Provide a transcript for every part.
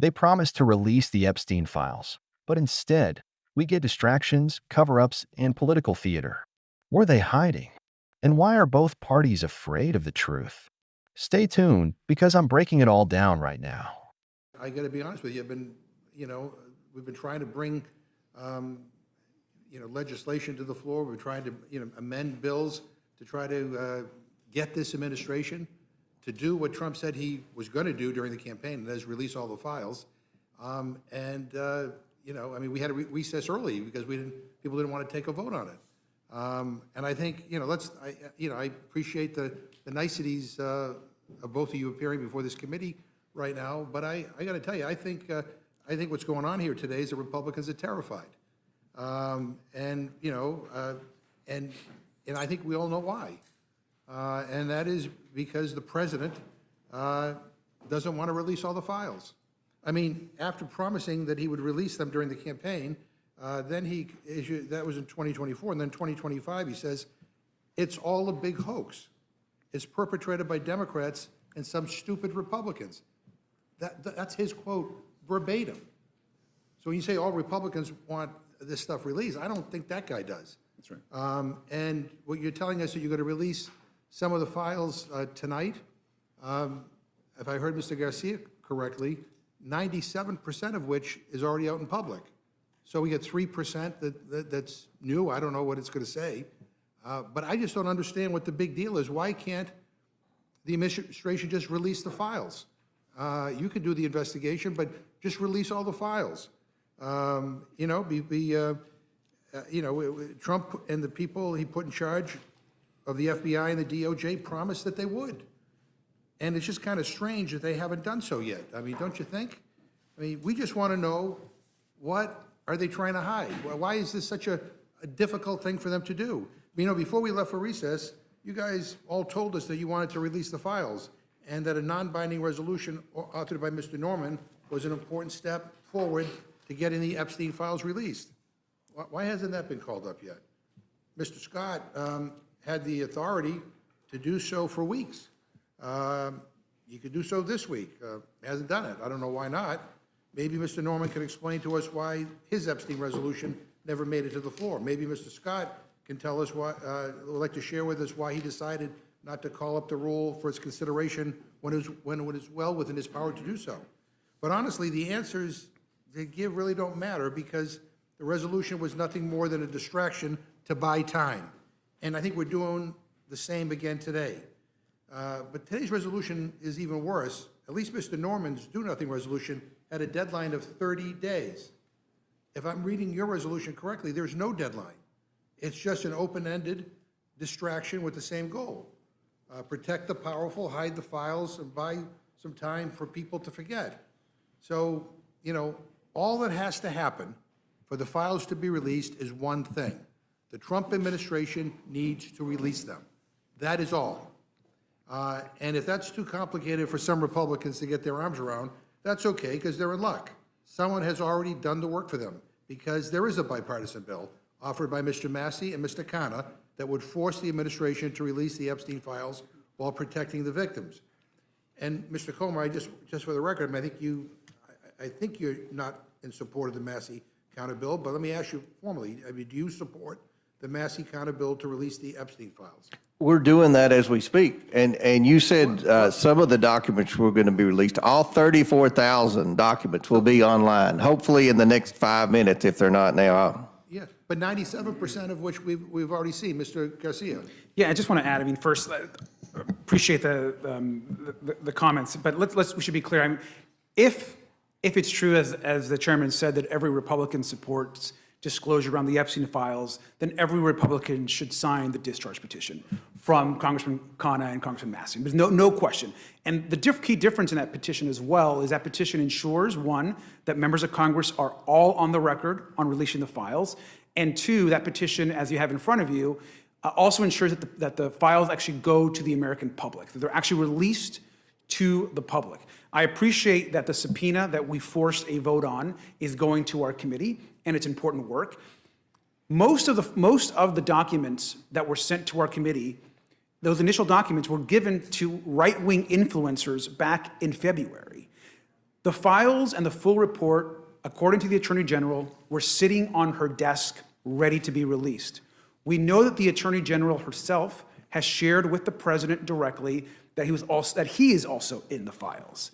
They promised to release the Epstein files, but instead, we get distractions, cover-ups, and political theater. Were they hiding? And why are both parties afraid of the truth? Stay tuned, because I'm breaking it all down right now. I got to be honest with you. We've been trying to bring, legislation to the floor. We're trying to, amend bills to try to get this administration to do what Trump said he was going to do during the campaign, and that is release all the files. We had to recess early because people didn't want to take a vote on it. And I think, I appreciate the niceties of both of you appearing before this committee right now, but I got to tell you, I think what's going on here today is the Republicans are terrified, and I think we all know why, and that is because the president doesn't want to release all the files. I mean, after promising that he would release them during the campaign, then he issued, that was in 2024, and then 2025, he says, it's all a big hoax. It's perpetrated by Democrats and some stupid Republicans. That's his quote verbatim. So when you say all Republicans want this stuff released, I don't think that guy does. That's right. And what you're telling us that you're going to release some of the files tonight, if I heard Mr. Garcia correctly, 97% of which is already out in public. So we get 3% that's new. I don't know what it's going to say. But I just don't understand what the big deal is. Why can't the administration just release the files? You can do the investigation, but just release all the files. Trump and the people he put in charge of the FBI and the DOJ promised that they would. And it's just kind of strange that they haven't done so yet. I mean, don't you think? I mean, we just want to know, what are they trying to hide? Why is this such a difficult thing for them to do? Before we left for recess, you guys all told us that you wanted to release the files and that a non-binding resolution authored by Mr. Norman was an important step forward to getting the Epstein files released. Why hasn't that been called up yet? Mr. Scott had the authority to do so for weeks. He could do so this week. Hasn't done it. I don't know why not. Maybe Mr. Norman can explain to us why his Epstein resolution never made it to the floor. Maybe Mr. Scott can tell us why, would like to share with us why he decided not to call up the rule for its consideration when it was well within his power to do so. But honestly, the answers they give really don't matter, because the resolution was nothing more than a distraction to buy time. And I think we're doing the same again today. But today's resolution is even worse. At least Mr. Norman's do-nothing resolution had a deadline of 30 days. If I'm reading your resolution correctly, there's no deadline. It's just an open-ended distraction with the same goal. Protect the powerful, hide the files, and buy some time for people to forget. So, all that has to happen for the files to be released is one thing. The Trump administration needs to release them. That is all. And if that's too complicated for some Republicans to get their arms around, that's okay, because they're in luck. Someone has already done the work for them, because there is a bipartisan bill offered by Mr. Massey and Mr. Khanna that would force the administration to release the Epstein files while protecting the victims. And Mr. Comer, just for the record, I think you're not in support of the Massey Khanna bill, but let me ask you formally, do you support the Massey Khanna bill to release the Epstein files? We're doing that as we speak. And you said some of the documents were going to be released. All 34,000 documents will be online, hopefully in the next 5 minutes, if they're not now. Yeah, but 97% of which we've already seen. Mr. Garcia. Yeah, I just want to add, first, appreciate the comments, but we should be clear. If it's true, as the chairman said, that every Republican supports disclosure around the Epstein files, then every Republican should sign the discharge petition from Congressman Khanna and Congressman Massey. There's no question. And the key difference in that petition as well is that petition ensures, one, that members of Congress are all on the record on releasing the files, and two, that petition, as you have in front of you, also ensures that the files actually go to the American public, that they're actually released to the public. I appreciate that the subpoena that we forced a vote on is going to our committee, and it's important work. Most of the documents that were sent to our committee, those initial documents were given to right-wing influencers back in February. The files and the full report, according to the Attorney General, were sitting on her desk, ready to be released. We know that the Attorney General herself has shared with the President directly that he is also in the files.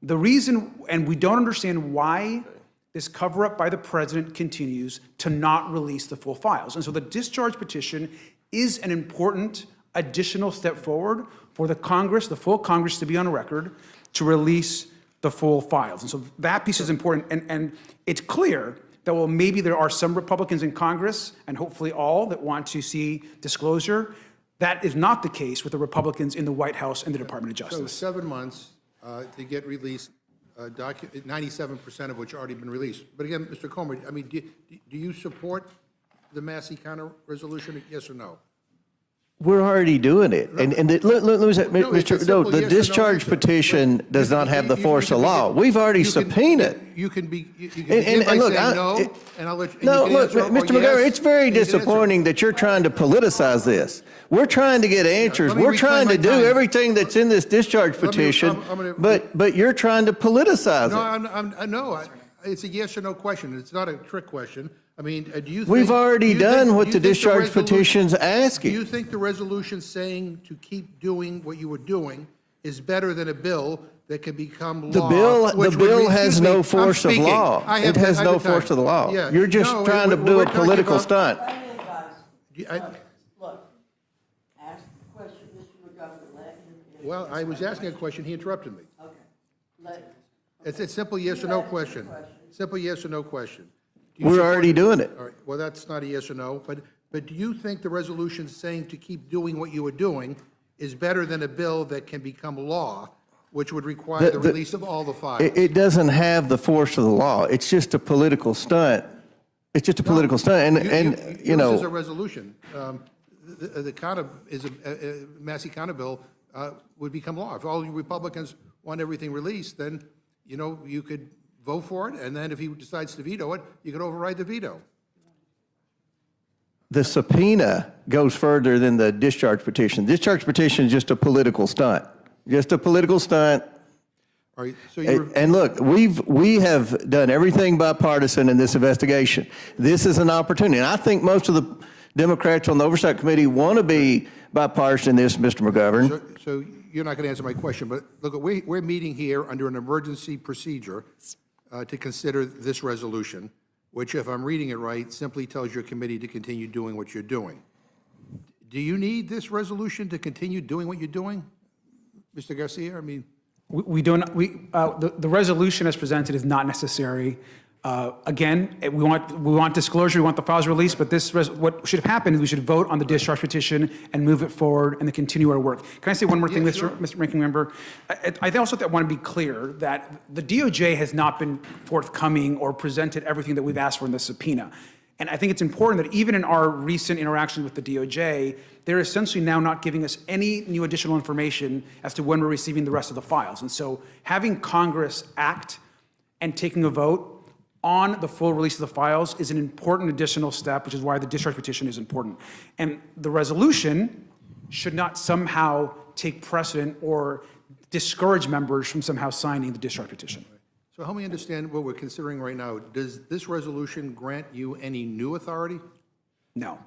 The reason, and we don't understand why this cover-up by the President continues to not release the full files. And so the discharge petition is an important additional step forward for the Congress, the full Congress, to be on record to release the full files. And so that piece is important. And it's clear that, well, maybe there are some Republicans in Congress, and hopefully all, that want to see disclosure. That is not the case with the Republicans in the White House and the Department of Justice. So 7 months to get released, 97% of which already been released. But again, Mr. Comer, I mean, do you support the Massey counter resolution, yes or no? We're already doing it. And let me say, the discharge petition does not have the force of law. We've already subpoenaed. You can begin by saying no, and I'll let you. No, look, Mr. McGovern, it's very disappointing that you're trying to politicize this. We're trying to get answers. We're trying to do everything that's in this discharge petition, but you're trying to politicize it. No, it's a yes or no question. It's not a trick question. I mean, do you think... We've already done what the discharge petition's asking. Do you think the resolution saying to keep doing what you were doing is better than a bill that can become law? The bill has no force of law. It has no force of the law. You're just trying to do a political stunt. Look, ask the question, Mr. McGovern, let him answer. Well, I was asking a question, he interrupted me. Okay. It's a simple yes or no question. Simple yes or no question. We're already doing it. All right, well, that's not a yes or no, but do you think the resolution saying to keep doing what you were doing is better than a bill that can become law, which would require the release of all the files? It doesn't have the force of the law. It's just a political stunt. It's just a political stunt, and you know. This is a resolution. The counter is a Massey counter bill would become law. If all you Republicans want everything released, then you could vote for it, and then if he decides to veto it, you could override the veto. The subpoena goes further than the discharge petition. Discharge petition is just a political stunt. Just a political stunt. All right, so you're... And look, we have done everything bipartisan in this investigation. This is an opportunity, and I think most of the Democrats on the Oversight Committee want to be bipartisan in this, Mr. McGovern. So you're not going to answer my question, but look, we're meeting here under an emergency procedure to consider this resolution, which, if I'm reading it right, simply tells your committee to continue doing what you're doing. Do you need this resolution to continue doing what you're doing, Mr. Garcia? I mean... We don't. The resolution as presented is not necessary. Again, we want disclosure. We want the files released. But what should have happened is we should vote on the discharge petition and move it forward and then continue our work. Can I say one more thing, sure. Mr. Ranking Member? I also want to be clear that the DOJ has not been forthcoming or presented everything that we've asked for in the subpoena. And I think it's important that even in our recent interactions with the DOJ, they're essentially now not giving us any new additional information as to when we're receiving the rest of the files. And so having Congress act and taking a vote on the full release of the files is an important additional step, which is why the discharge petition is important. And the resolution should not somehow take precedent or discourage members from somehow signing the discharge petition. So help me understand what we're considering right now. Does this resolution grant you any new authority? No.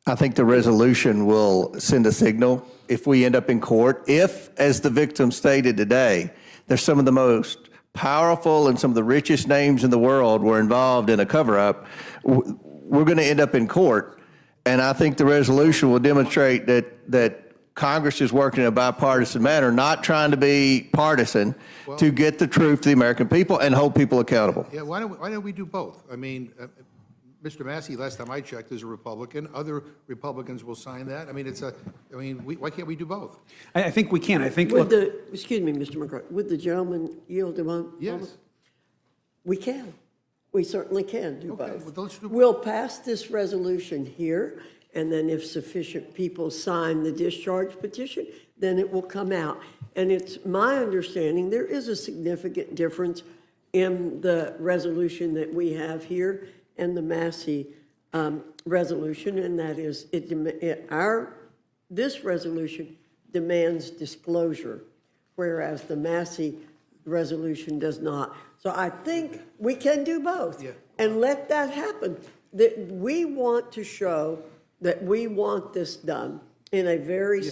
I think the resolution will send a signal if we end up in court. If, as the victim stated today, there's some of the most powerful and some of the richest names in the world were involved in a cover-up, we're going to end up in court. And I think the resolution will demonstrate that Congress is working in a bipartisan manner, not trying to be partisan, to get the truth to the American people and hold people accountable. Yeah, why don't we do both? I mean, Mr. Massey, last time I checked, is a Republican. Other Republicans will sign that. I mean, why can't we do both? I think we can. I think. Excuse me, Mr. McGovern, would the gentleman yield a moment? Yes. We can. We certainly can do Okay, both. well, let's do both. We'll pass this resolution here, and then if sufficient people sign the discharge petition, then it will come out. And it's my understanding there is a significant difference in the resolution that we have here and the Massey resolution, and that is this resolution demands disclosure, whereas the Massey The resolution does not. So I think we can do both. Yeah. And let that happen. That we want to show that we want this done in a very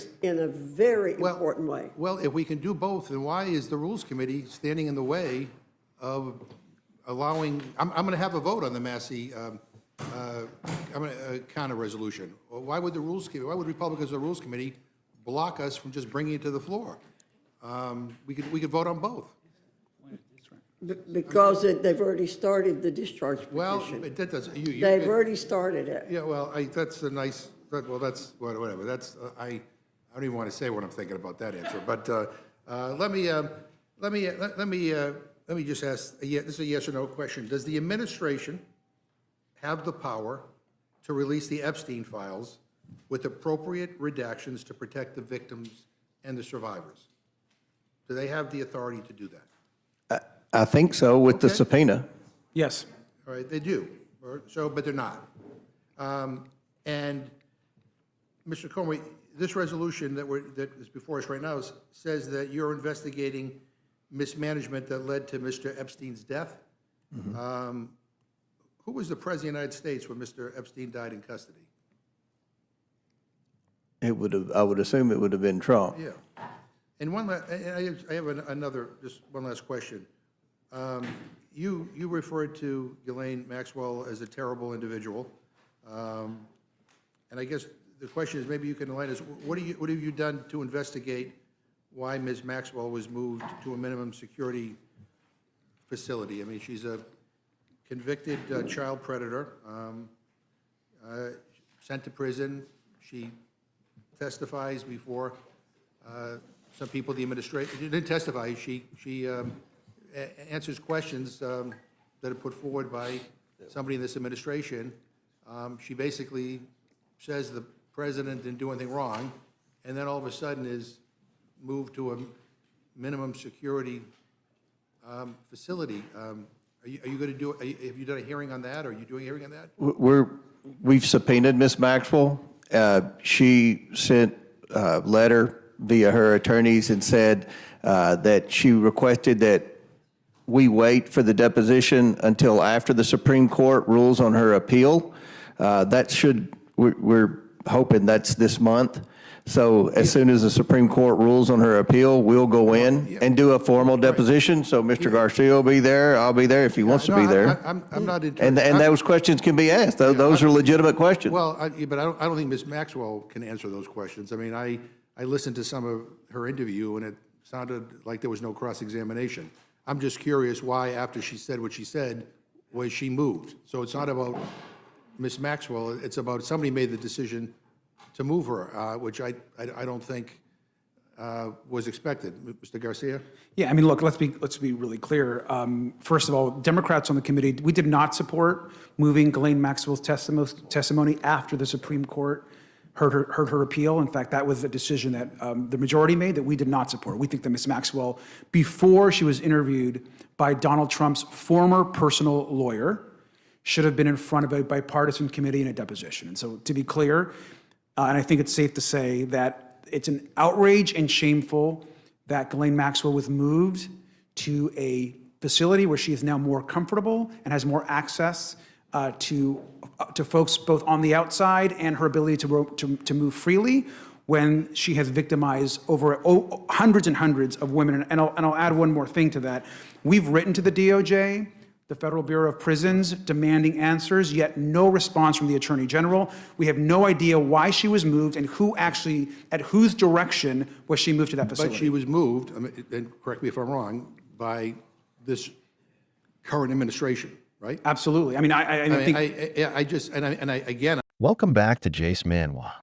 important way. Well, if we can do both, then why is the Rules Committee standing in the way of allowing, I'm going to have a vote on the Massey, Khanna resolution. Well, why would Republicans of the Rules Committee block us from just bringing it to the floor? We could vote on both. Because they've already started the discharge Well, petition. that does, They've already started it. yeah, well, that's a nice, that's, whatever, that's, I don't even want to say what I'm thinking about that answer, but let me just ask, this is a yes or no question. Does the administration have the power to release the Epstein files with appropriate redactions to protect the victims and the survivors? Do they have the authority to do that? I think so with the Okay. subpoena. Yes. All right, they do, but they're not. And, Mr. Comey, this resolution that is before us right now says that you're investigating mismanagement that led to Mr. Epstein's death. Who was the President of the United States when Mr. Epstein died in custody? I would assume it would have been Trump. Yeah. And I have another, just one last question. You referred to Ghislaine Maxwell as a terrible individual. And I guess the question is, maybe you can enlighten us, what have you done to investigate why Ms. Maxwell was moved to a minimum security facility? I mean, she's a convicted child predator, sent to prison. She testifies before some people, the administration, she didn't testify, she answers questions that are put forward by somebody in this administration. She basically says the president didn't do anything wrong, and then all of a sudden is moved to a minimum security facility. Are you going to do, have you done a hearing on that? Are you doing a hearing on that? We've subpoenaed Ms. Maxwell. She sent a letter via her attorneys and said that she requested that we wait for the deposition until after the Supreme Court rules on her appeal. We're hoping that's this month. So as soon as the Supreme Court rules on her appeal, we'll go in and do a formal deposition. So Mr. Garcia will be there. I'll be there if he wants to be there. I'm not interested. And those questions can be asked. Those are legitimate questions. Well, but I don't think Ms. Maxwell can answer those questions. I mean, I listened to some of her interview, and it sounded like there was no cross-examination. I'm just curious why, after she said what she said, was she moved? So it's not about Ms. Maxwell, it's about somebody made the decision to move her, which I don't think was expected. Mr. Garcia? Yeah, I mean, look, let's be really clear. First of all, Democrats on the committee, we did not support moving Ghislaine Maxwell's testimony after the Supreme Court heard her appeal. In fact, that was a decision that the majority made that we did not support. We think that Ms. Maxwell, before she was interviewed by Donald Trump's former personal lawyer, should have been in front of a bipartisan committee in a deposition. And so, to be clear, and I think it's safe to say that it's an outrage and shameful that Ghislaine Maxwell was moved to a facility where she is now more comfortable and has more access to folks both on the outside and her ability to move freely when she has victimized over hundreds and hundreds of women. And I'll add one more thing to that. We've written to the DOJ, the Federal Bureau of Prisons, demanding answers, yet no response from the Attorney General. We have no idea why she was moved and at whose direction was she moved to that facility. But she was moved, I mean, and correct me if I'm wrong, by this current administration, right? Absolutely. I mean, I think... Again, Welcome back to Jace Manhwa.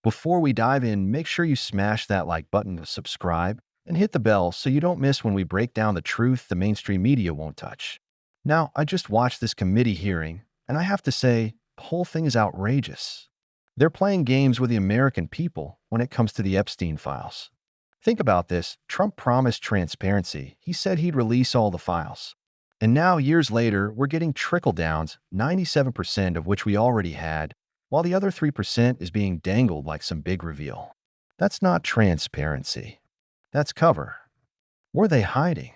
Before we dive in, make sure you smash that like button to subscribe and hit the bell so you don't miss when we break down the truth the mainstream media won't touch. Now, I just watched this committee hearing, and I have to say, the whole thing is outrageous. They're playing games with the American people when it comes to the Epstein files. Think about this. Trump promised transparency. He said he'd release all the files. And now, years later, we're getting trickle-downs, 97% of which we already had, while the other 3% is being dangled like some big reveal. That's not transparency. That's cover. Were they hiding?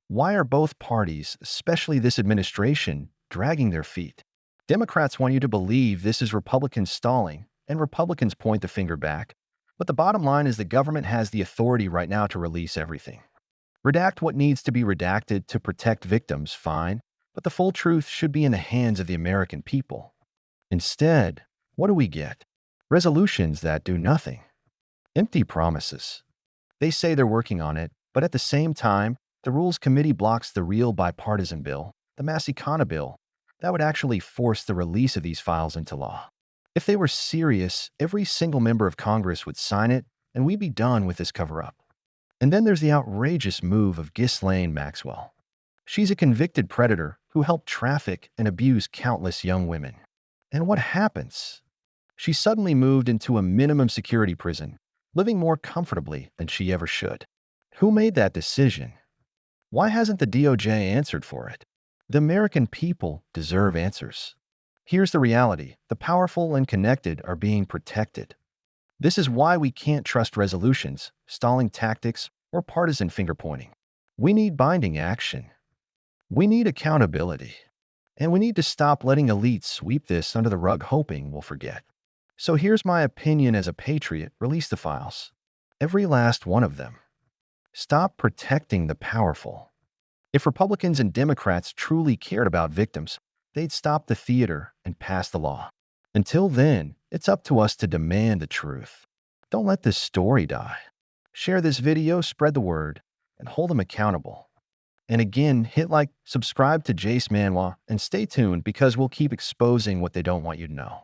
Why are both parties, especially this administration, dragging their feet? Democrats want you to believe this is Republicans stalling, and Republicans point the finger back. But the bottom line is the government has the authority right now to release everything. Redact what needs to be redacted to protect victims, fine, but the full truth should be in the hands of the American people. Instead, what do we get? Resolutions that do nothing. Empty promises. They say they're working on it, but at the same time, the Rules Committee blocks the real bipartisan bill, the Massey-Khanna bill, that would actually force the release of these files into law. If they were serious, every single member of Congress would sign it, and we'd be done with this cover-up. And then there's the outrageous move of Ghislaine Maxwell. She's a convicted predator who helped traffic and abuse countless young women. And what happens? She suddenly moved into a minimum security prison, living more comfortably than she ever should. Who made that decision? Why hasn't the DOJ answered for it? The American people deserve answers. Here's the reality. The powerful and connected are being protected. This is why we can't trust resolutions, stalling tactics, or partisan finger-pointing. We need binding action. We need accountability. And we need to stop letting elites sweep this under the rug hoping we'll forget. So here's my opinion as a patriot. Release the files. Every last one of them. Stop protecting the powerful. If Republicans and Democrats truly cared about victims, they'd stop the theater and pass the law. Until then, it's up to us to demand the truth. Don't let this story die. Share this video, spread the word, and hold them accountable. And again, hit like, subscribe to Jace Manhwa, and stay tuned because we'll keep exposing what they don't want you to know.